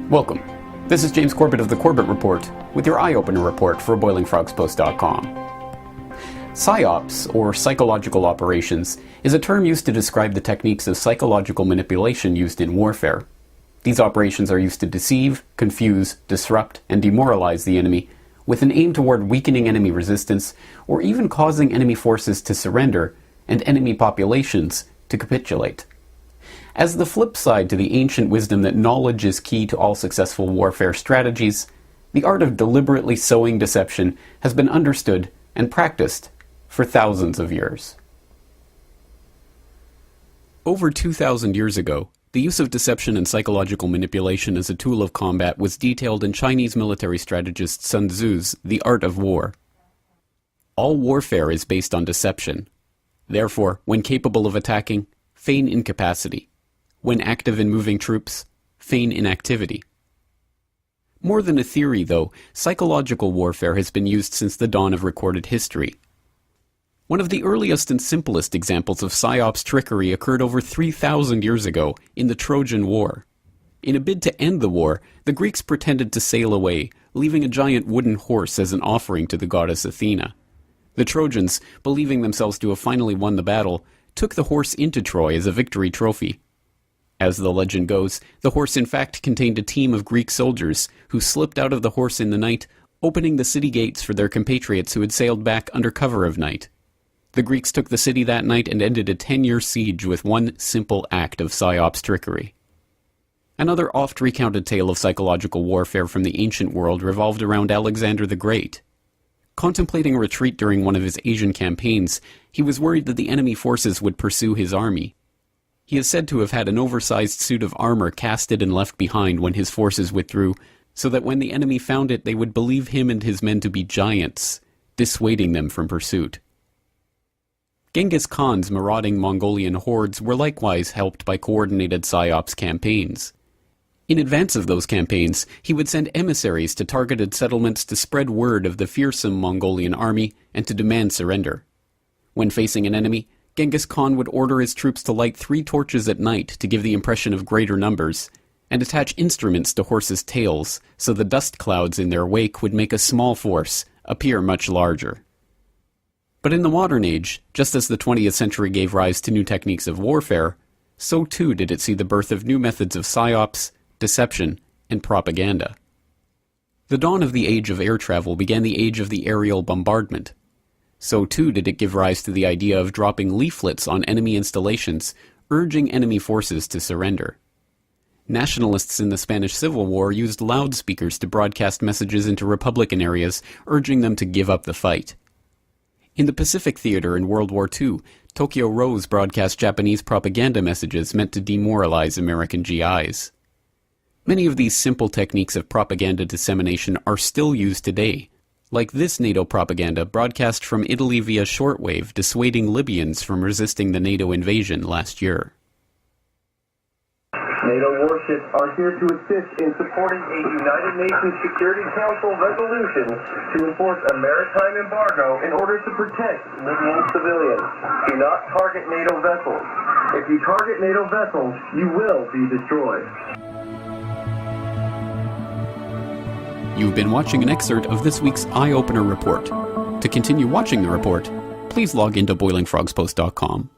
Welcome. This is James Corbett of the Corbett Report with your eye-opener report for BoilingFrogsPost.com. Psyops, or psychological operations, is a term used to describe the techniques of psychological manipulation used in warfare. These operations are used to deceive, confuse, disrupt, and demoralize the enemy, with an aim toward weakening enemy resistance, or even causing enemy forces to surrender and enemy populations to capitulate. As the flip side to the ancient wisdom that knowledge is key to all successful warfare strategies, the art of deliberately sowing deception has been understood and practiced for thousands of years. Over 2,000 years ago, the use of deception and psychological manipulation as a tool of combat was detailed in Chinese military strategist Sun Tzu's The Art of War. All warfare is based on deception. Therefore, when capable of attacking, feign incapacity. When active in moving troops, feign inactivity. More than a theory, though, psychological warfare has been used since the dawn of recorded history. One of the earliest and simplest examples of Psyops trickery occurred over 3,000 years ago in the Trojan War. In a bid to end the war, the Greeks pretended to sail away, leaving a giant wooden horse as an offering to the goddess Athena. The Trojans, believing themselves to have finally won the battle, took the horse into Troy as a victory trophy. As the legend goes, the horse in fact contained a team of Greek soldiers who slipped out of the horse in the night, opening the city gates for their compatriots who had sailed back under cover of night. The Greeks took the city that night and ended a 10-year siege with one simple act of Psyops trickery. Another oft-recounted tale of psychological warfare from the ancient world revolved around Alexander the Great. Contemplating a retreat during one of his Asian campaigns, he was worried that the enemy forces would pursue his army. He is said to have had an oversized suit of armor casted and left behind when his forces withdrew, so that when the enemy found it they would believe him and his men to be giants, dissuading them from pursuit. Genghis Khan's marauding Mongolian hordes were likewise helped by coordinated Psyops campaigns. In advance of those campaigns, he would send emissaries to targeted settlements to spread word of the fearsome Mongolian army and to demand surrender. When facing an enemy, Genghis Khan would order his troops to light 3 torches at night to give the impression of greater numbers, and attach instruments to horses' tails so the dust clouds in their wake would make a small force appear much larger. But in the modern age, just as the 20th century gave rise to new techniques of warfare, so too did it see the birth of new methods of psyops, deception, and propaganda. The dawn of the age of air travel began the age of the aerial bombardment. So too did it give rise to the idea of dropping leaflets on enemy installations, urging enemy forces to surrender. Nationalists in the Spanish Civil War used loudspeakers to broadcast messages into Republican areas, urging them to give up the fight. In the Pacific Theater in World War II, Tokyo Rose broadcast Japanese propaganda messages meant to demoralize American GIs. Many of these simple techniques of propaganda dissemination are still used today, like this NATO propaganda broadcast from Italy via shortwave dissuading Libyans from resisting the NATO invasion last year. NATO warships are here to assist in supporting a United Nations Security Council resolution to enforce a maritime embargo in order to protect Libyan civilians. Do not target NATO vessels. If you target NATO vessels, you will be destroyed. You've been watching an excerpt of this week's Eye Opener report. To continue watching the report, please log into BoilingFrogsPost.com.